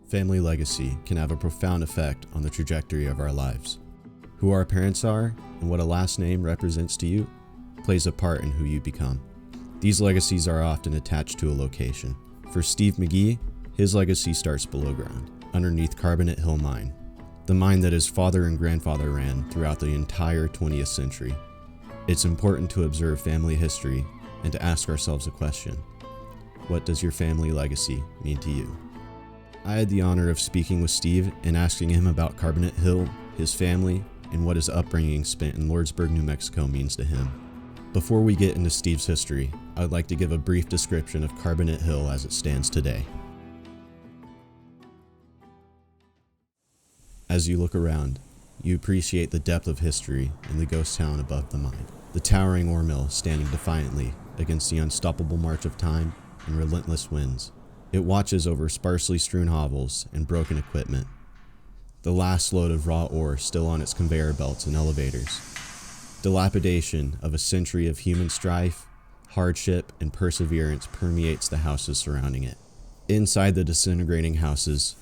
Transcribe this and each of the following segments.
Family legacy can have a profound effect on the trajectory of our lives. Who our parents are and what a last name represents to you plays a part in who you become. These legacies are often attached to a location. For Steve Mcghee, his legacy starts below ground, underneath Carbonate Hill Mine, the mine that his father and grandfather ran throughout the entire 20th century. It's important to observe family history and to ask ourselves a question. What does your family legacy mean to you? I had the honor of speaking with Steve and asking him about Carbonate Hill, his family, and what his upbringing spent in Lordsburg, New Mexico means to him. Before we get into Steve's history, I'd like to give a brief description of Carbonate Hill as it stands today. As you look around, you appreciate the depth of history in the ghost town above the mine. The towering ore mill standing defiantly against the unstoppable march of time and relentless winds. It watches over sparsely strewn hovels and broken equipment. The last load of raw ore still on its conveyor belts and elevators. Dilapidation of a century of human strife, hardship, and perseverance permeates the houses surrounding it. Inside the disintegrating houses,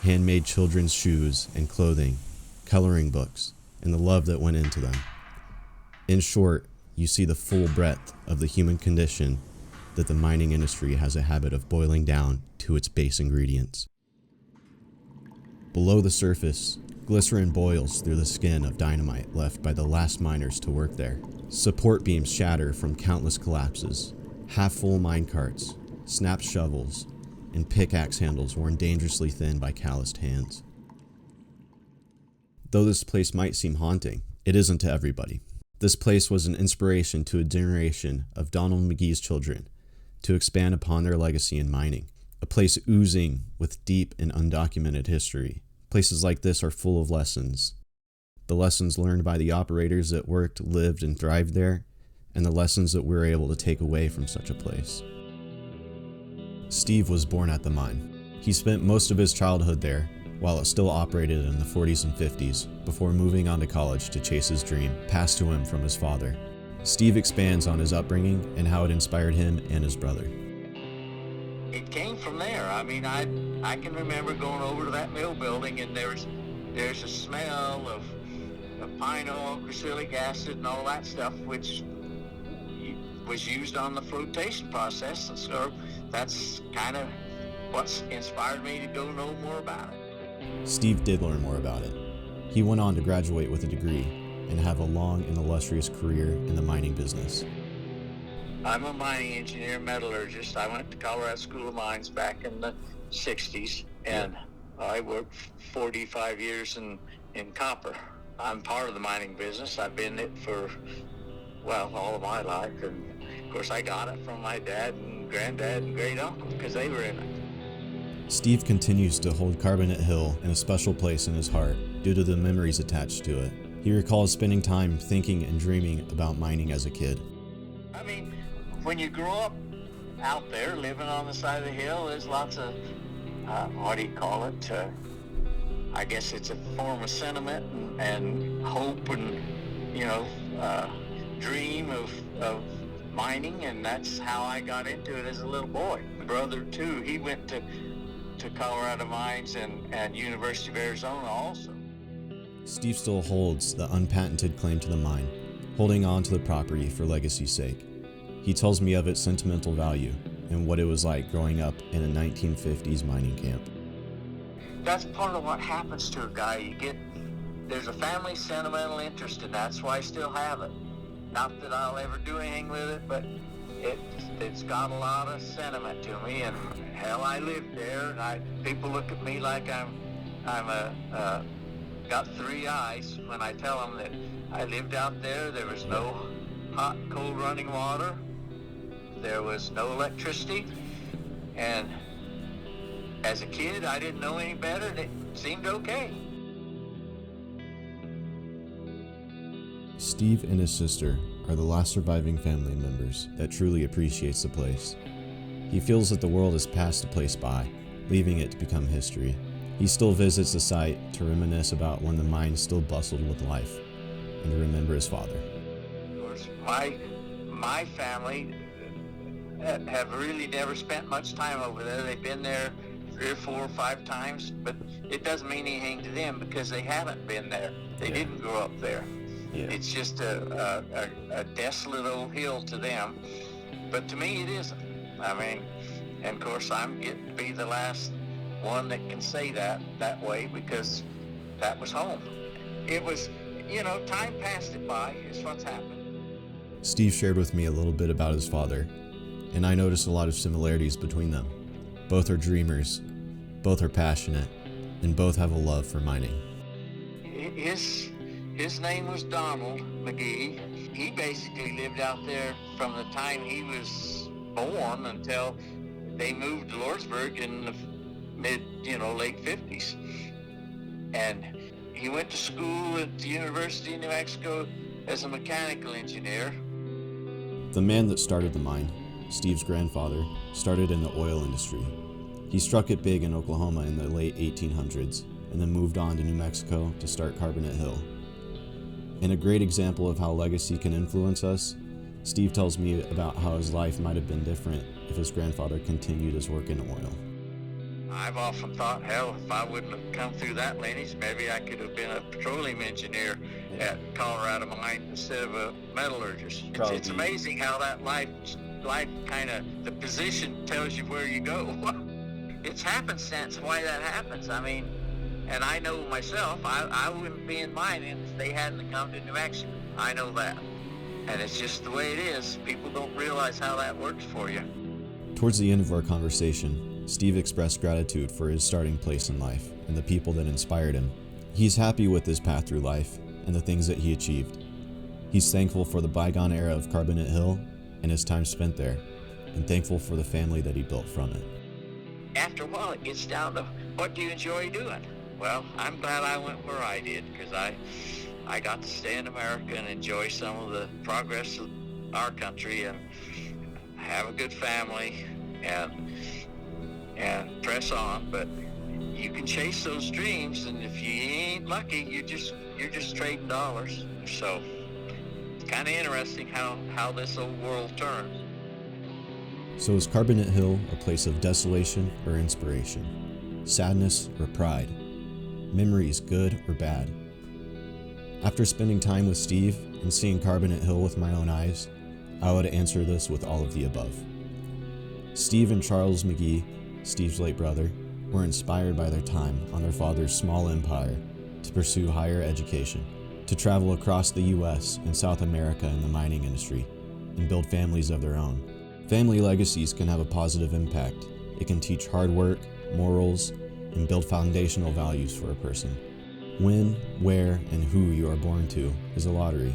handmade children's shoes and clothing, coloring books, and the love that went into them. In short, you see the full breadth of the human condition that the mining industry has a habit of boiling down to its base ingredients. Below the surface, glycerin boils through the skin of dynamite left by the last miners to work there. Support beams shatter from countless collapses. Half-full mine carts, snapped shovels, and pickaxe handles worn dangerously thin by calloused hands. Though this place might seem haunting, it isn't to everybody. This place was an inspiration to a generation of Donald Mcgee's children to expand upon their legacy in mining, a place oozing with deep and undocumented history. Places like this are full of lessons. The lessons learned by the operators that worked, lived, and thrived there, and the lessons that we're able to take away from such a place. Steve was born at the mine. He spent most of his childhood there, while it still operated in the 40s and 50s, before moving on to college to chase his dream, passed to him from his father. Steve expands on his upbringing and how it inspired him and his brother. It came from there. I mean, I can remember going over to that mill building, and there's a smell of pine oil, crucilic acid, and all that stuff, which was used on the flotation process. And so that's kind of what's inspired me to go know more about it. Steve did learn more about it. He went on to graduate with a degree and have a long and illustrious career in the mining business. I'm a mining engineer, metallurgist. I went to Colorado School of Mines back in the 60s, and I worked 45 years in copper. I'm part of the mining business. I've been in it for, all of my life, and of course I got it from my dad and granddad and great uncle because they were in it. Steve continues to hold Carbonate Hill in a special place in his heart due to the memories attached to it. He recalls spending time thinking and dreaming about mining as a kid. I mean, when you grow up out there living on the side of the hill, there's lots of, I guess it's a form of sentiment and hope and, dream of mining, and that's how I got into it as a little boy. My brother, too, he went to Colorado Mines and University of Arizona also. Steve still holds the unpatented claim to the mine, holding on to the property for legacy's sake. He tells me of its sentimental value and what it was like growing up in a 1950s mining camp. That's part of what happens to a guy. There's a family sentimental interest in that. That's why I still have it. Not that I'll ever do anything with it, but it's got a lot of sentiment to me. And hell, I lived there, and people look at me like I'm got three eyes when I tell them that I lived out there. There was no hot, cold running water. There was no electricity. And as a kid, I didn't know any better, and it seemed okay. Steve and his sister are the last surviving family members that truly appreciates the place. He feels that the world has passed the place by, leaving it to become history. He still visits the site to reminisce about when the mine still bustled with life, and to remember his father. Of course, my family have really never spent much time over there. They've been there 3 or 4 or 5 times, but it doesn't mean anything to them because they haven't been there. They didn't grow up there. Yeah. It's just a desolate old hill to them, but to me it isn't. I mean, and of course I'm getting to be the last one that can say that way because that was home. It was, time passed it by is what's happened. Steve shared with me a little bit about his father, and I noticed a lot of similarities between them. Both are dreamers, both are passionate, and both have a love for mining. His name was Donald Mcghee. He basically lived out there from the time he was born until they moved to Lordsburg in the late 50s. And he went to school at the University of New Mexico as a mechanical engineer. The man that started the mine, Steve's grandfather, started in the oil industry. He struck it big in Oklahoma in the late 1800s and then moved on to New Mexico to start Carbonate Hill. In a great example of how legacy can influence us, Steve tells me about how his life might have been different if his grandfather continued his work in oil. I've often thought, hell, if I wouldn't have come through that lineage, maybe I could have been a petroleum engineer at Colorado Mine instead of a metallurgist. It's amazing how that life kind of, the position tells you where you go. It's happenstance why that happens. I mean, and I know myself, I wouldn't be in mining if they hadn't come to New Mexico. I know that. And it's just the way it is. People don't realize how that works for you. Towards the end of our conversation, Steve expressed gratitude for his starting place in life and the people that inspired him. He's happy with his path through life and the things that he achieved. He's thankful for the bygone era of Carbonate Hill and his time spent there, and thankful for the family that he built from it. After a while, it gets down to, what do you enjoy doing? Well, I'm glad I went where I did, because I got to stay in America and enjoy some of the progress of our country and have a good family and press on. But you can chase those dreams, and if you ain't lucky, you're just trading dollars. So it's kind of interesting how this old world turns. So is Carbonate Hill a place of desolation or inspiration? Sadness or pride? Memories good or bad? After spending time with Steve and seeing Carbonate Hill with my own eyes, I would answer this with all of the above. Steve and Charles Mcghee, Steve's late brother, were inspired by their time on their father's small empire to pursue higher education, to travel across the U.S. and South America in the mining industry, and build families of their own. Family legacies can have a positive impact. It can teach hard work, morals, and build foundational values for a person. When, where, and who you are born to is a lottery.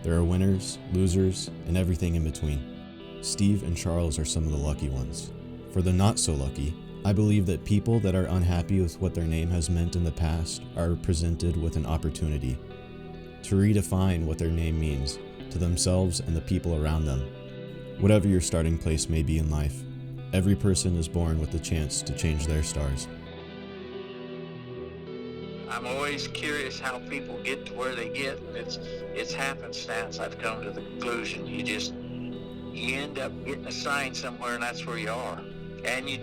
There are winners, losers, and everything in between. Steve and Charles are some of the lucky ones. For the not so lucky, I believe that people that are unhappy with what their name has meant in the past are presented with an opportunity to redefine what their name means to themselves and the people around them. Whatever your starting place may be in life, every person is born with the chance to change their stars. I'm always curious how people get to where they get. It's happenstance. I've come to the conclusion. You end up getting assigned somewhere, and that's where you are. And you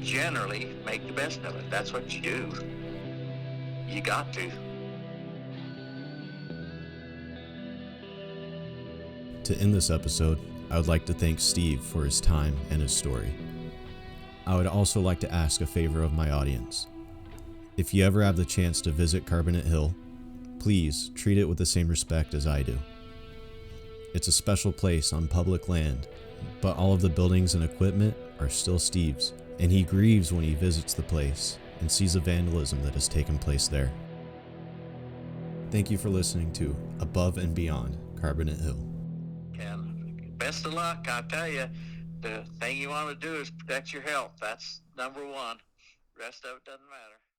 generally make the best of it. That's what you do. You got to. To end this episode, I would like to thank Steve for his time and his story. I would also like to ask a favor of my audience. If you ever have the chance to visit Carbonate Hill, please treat it with the same respect as I do. It's a special place on public land, but all of the buildings and equipment are still Steve's, and he grieves when he visits the place and sees the vandalism that has taken place there. Thank you for listening to Above and Beyond Carbonate Hill. And best of luck. I tell you, the thing you want to do is protect your health. That's number one. The rest of it doesn't matter.